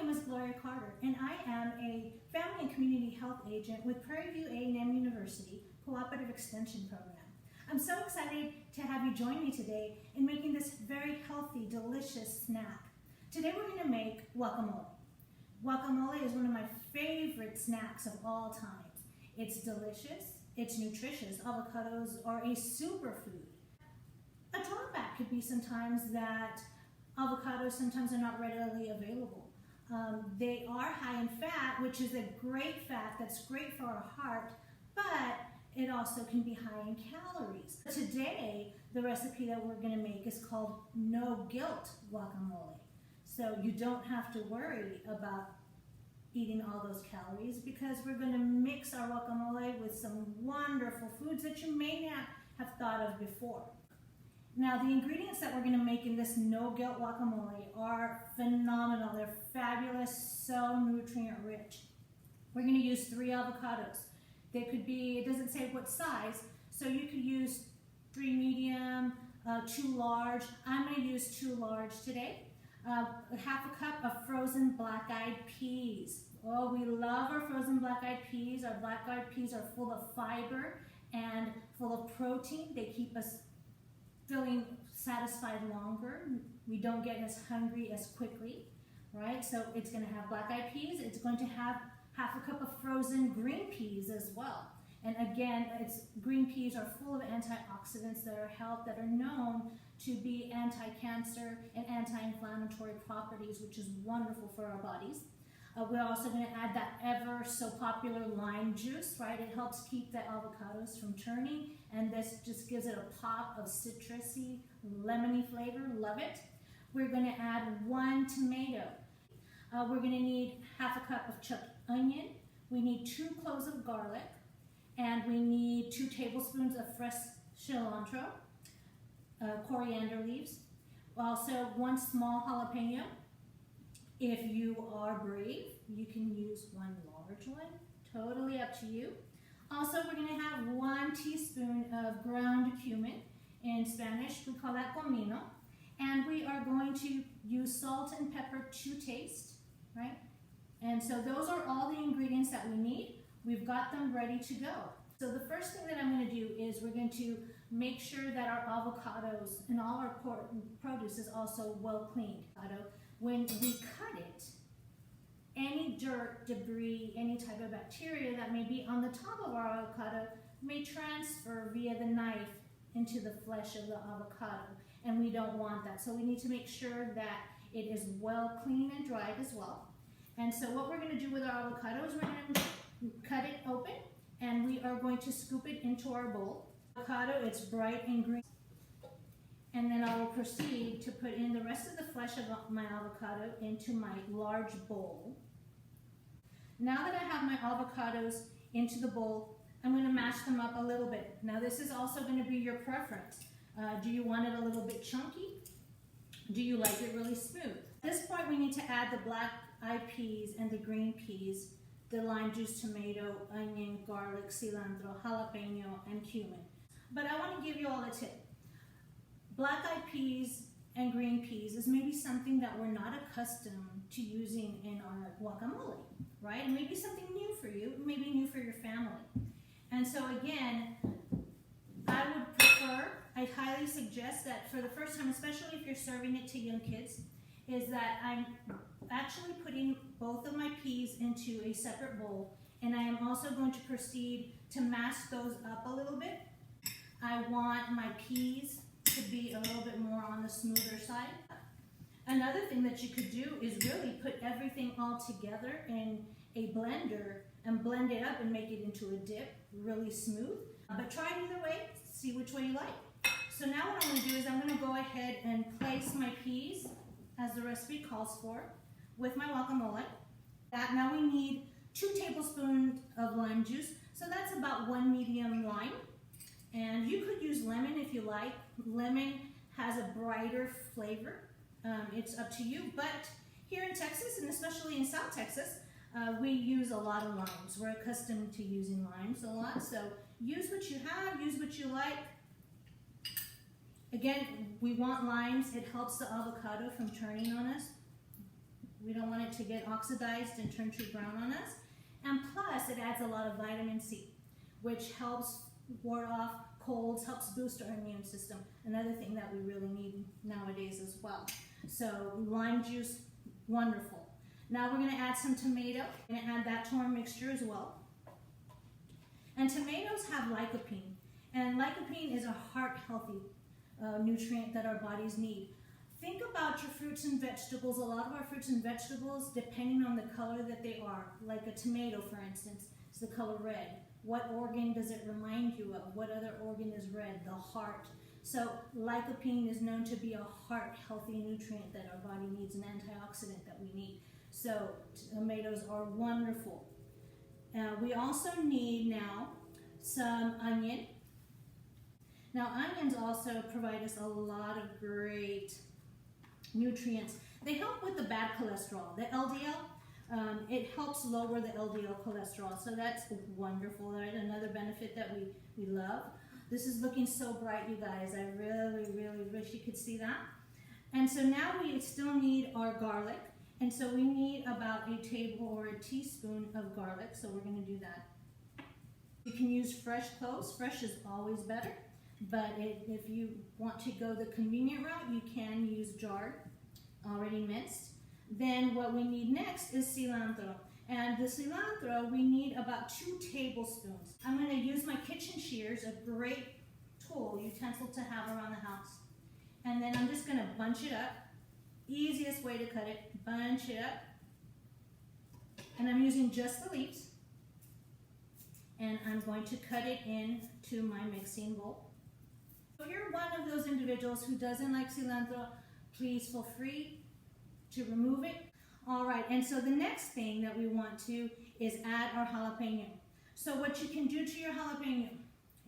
name is Gloria Carter, and I am a Family and Community Health Agent with Prairie View A&M University Cooperative Extension Program. I'm so excited to have you join me today in making this very healthy, delicious snack. Today we're going to make guacamole. Guacamole is one of my favorite snacks of all times. It's delicious, it's nutritious. Avocados are a superfood. A drawback could be sometimes that avocados sometimes are not readily available. They are high in fat, which is a great fat that's great for our heart, but it also can be high in calories. Today, the recipe that we're going to make is called No Guilt Guacamole. So you don't have to worry about eating all those calories because we're going to mix our guacamole with some wonderful foods that you may not have thought of before. Now, the ingredients that we're going to make in this No Guilt Guacamole are phenomenal. They're fabulous, so nutrient rich. We're going to use 3 avocados. They could be, it doesn't say what size, so you could use 3 medium, 2 large. I'm going to use 2 large today. Half a cup of frozen black-eyed peas. Oh, we love our frozen black-eyed peas. Our black-eyed peas are full of fiber and full of protein. They keep us feeling satisfied longer. We don't get as hungry as quickly, right? So it's going to have black-eyed peas. It's going to have half a cup of frozen green peas as well. And again, green peas are full of antioxidants that are known to be anti-cancer and anti-inflammatory properties, which is wonderful for our bodies. We're also going to add that ever so popular lime juice, right? It helps keep the avocados from turning, and this just gives it a pop of citrusy, lemony flavor. Love it. We're going to add 1 tomato. We're going to need half a cup of chopped onion. We need 2 cloves of garlic, and we need 2 tablespoons of fresh cilantro, coriander leaves. Also 1 small jalapeno. If you are brave, you can use 1 large one, totally up to you. Also, we're going to have 1 teaspoon of ground cumin. In Spanish, we call that comino. And we are going to use salt and pepper to taste, right? And so those are all the ingredients that we need. We've got them ready to go. So the first thing that I'm going to do is we're going to make sure that our avocados and all our produce is also well cleaned. When we cut it, any dirt, debris, any type of bacteria that may be on the top of our avocado may transfer via the knife into the flesh of the avocado, and we don't want that. So we need to make sure that it is well cleaned and dried as well. And so what we're going to do with our avocado is we're going to cut it open, and we are going to scoop it into our bowl. Avocado, it's bright and green. And then I will proceed to put in the rest of the flesh of my avocado into my large bowl. Now that I have my avocados into the bowl, I'm going to mash them up a little bit. Now this is also going to be your preference. Do you want it a little bit chunky? Do you like it really smooth? At this point we need to add the black-eyed peas and the green peas, the lime juice, tomato, onion, garlic, cilantro, jalapeno, and cumin. But I want to give you all a tip. Black-eyed peas and green peas is maybe something that we're not accustomed to using in our guacamole, right? And maybe something new for you, maybe new for your family. And so again, I would prefer, I highly suggest that for the first time, especially if you're serving it to young kids, is that I'm actually putting both of my peas into a separate bowl, and I am also going to proceed to mash those up a little bit. I want my peas to be a little bit more on the smoother side. Another thing that you could do is really put everything all together in a blender and blend it up and make it into a dip, really smooth. But try it either way, see which way you like. So now what I'm going to do is I'm going to go ahead and place my peas, as the recipe calls for, with my guacamole. Now we need 2 tablespoons of lime juice, so that's about 1 medium lime. And you could use lemon if you like. Lemon has a brighter flavor. It's up to you. But here in Texas, and especially in South Texas, we use a lot of limes. We're accustomed to using limes a lot. So use what you have, use what you like. Again, we want limes. It helps the avocado from turning on us. We don't want it it to get oxidized and turn to brown on us. And plus, it adds a lot of vitamin C, which helps ward off colds, helps boost our immune system. Another thing that we really need nowadays as well. So lime juice, wonderful. Now we're going to add some tomato. We're going to add that to our mixture as well. And tomatoes have lycopene. And lycopene is a heart-healthy nutrient that our bodies need. Think about your fruits and vegetables. A lot of our fruits and vegetables, depending on the color that they are, like a tomato, for instance, is the color red. What organ does it remind you of? What other organ is red? The heart. So lycopene is known to be a heart-healthy nutrient that our body needs, an antioxidant that we need. So tomatoes are wonderful. We also need now some onion. Now onions also provide us a lot of great nutrients. They help with the bad cholesterol, the LDL. It helps lower the LDL cholesterol, so that's wonderful, right? Another benefit that we love. This is looking so bright, you guys. I really, really wish you could see that. And so now we still need our garlic. And so we need about a table or a teaspoon of garlic, so we're going to do that. You can use fresh cloves. Fresh is always better, but if you want to go the convenient route, you can use jarred, already minced. Then what we need next is cilantro. And the cilantro, we need about 2 tablespoons. I'm going to use my kitchen shears, a great tool, utensil to have around the house. And then I'm just going to bunch it up. Easiest way to cut it, bunch it up. And I'm using just the leaves. And I'm going to cut it into my mixing bowl. If you're one of those individuals who doesn't like cilantro, please feel free to remove it. All right, and so the next thing that we want to is add our jalapeno. So what you can do to your jalapeno,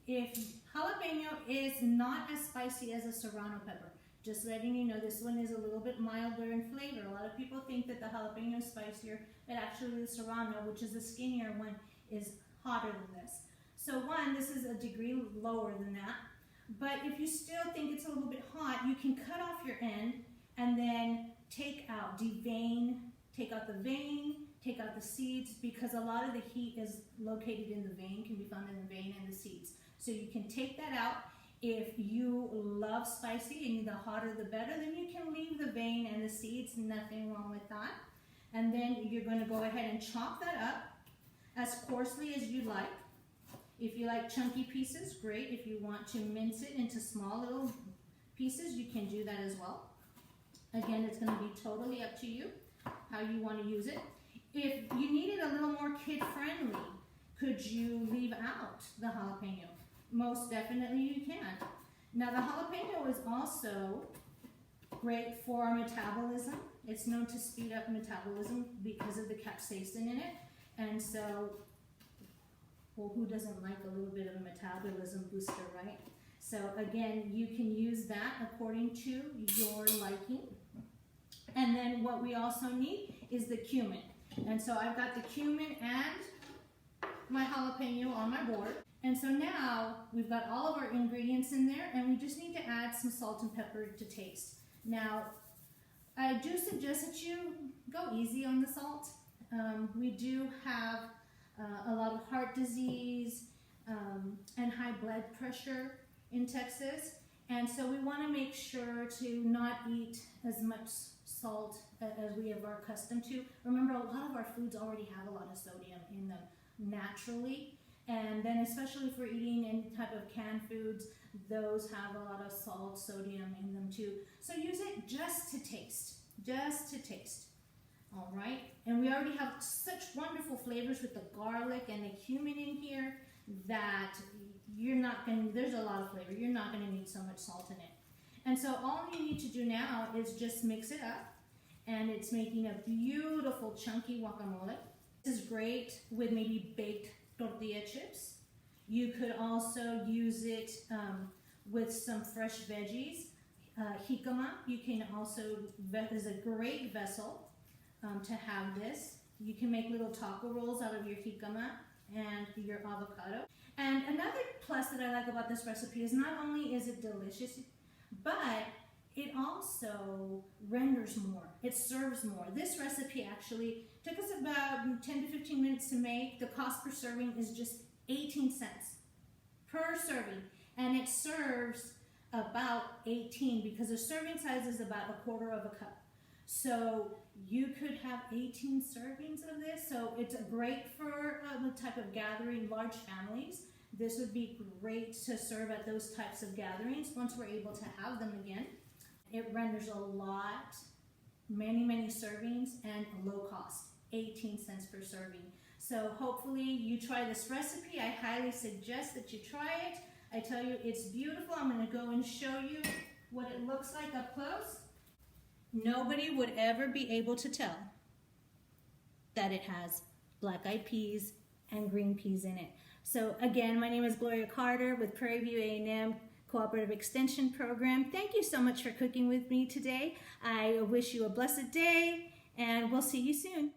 if jalapeno is not as spicy as a serrano pepper, just letting you know, this one is a little bit milder in flavor. A lot of people think that the jalapeno is spicier, but actually the serrano, which is the skinnier one, is hotter than this. So one, this is a degree lower than that. But if you still think it's a little bit hot, you can cut off your end and then take out, devein, take out the vein, take out the seeds, because a lot of the heat is located in the vein, can be found in the vein and the seeds. So you can take that out. If you love spicy and the hotter the better, then you can leave the vein and the seeds, nothing wrong with that. And then you're going to go ahead and chop that up as coarsely as you like. If you like chunky pieces, great. If you want to mince it into small little pieces, you can do that as well. Again, it's going to be totally up to you how you want to use it. If you need it a little more kid-friendly, could you leave out the jalapeno? Most definitely you can. Now the jalapeno is also great for our metabolism. It's known to speed up metabolism because of the capsaicin in it. And so, well, who doesn't like a little bit of a metabolism booster, right? So again, you can use that according to your liking. And then what we also need is the cumin. And so I've got the cumin and my jalapeno on my board. And so now we've got all of our ingredients in there, and we just need to add some salt and pepper to taste. Now, I do suggest that you go easy on the salt. We do have a lot of heart disease and high blood pressure in Texas. And so we want to make sure to not eat as much salt as we are accustomed to. Remember, a lot of our foods already have a lot of sodium in them naturally. And then especially if we're eating any type of canned foods, those have a lot of salt, sodium in them too. So use it just to taste, all right? And we already have such wonderful flavors with the garlic and the cumin in here that there's a lot of flavor. You're not gonna need so much salt in it. And so all you need to do now is just mix it up, and it's making a beautiful chunky guacamole. This is great with maybe baked tortilla chips. You could also use it with some fresh veggies. Jicama, you can also, is a great vessel to have this. You can make little taco rolls out of your jicama and your avocado. And another plus that I like about this recipe is not only is it delicious, but It also renders more. It serves more. This recipe actually took us about 10 to 15 minutes to make. The cost per serving is just 18 cents per serving. And it serves about 18 because the serving size is about 1/4 of a cup. So you could have 18 servings of this. So it's great for the type of gathering, large families. This would be great to serve at those types of gatherings once we're able to have them again. It renders a lot, many servings, and low cost, 18 cents per serving. So hopefully you try this recipe. I highly suggest that you try it. I tell you, it's beautiful. I'm going to go and show you what it looks like up close. Nobody would ever be able to tell that it has black-eyed peas and green peas in it. So again, my name is Gloria Carter with Prairie View A&M Cooperative Extension Program. Thank you so much for cooking with me today. I wish you a blessed day, and we'll see you soon.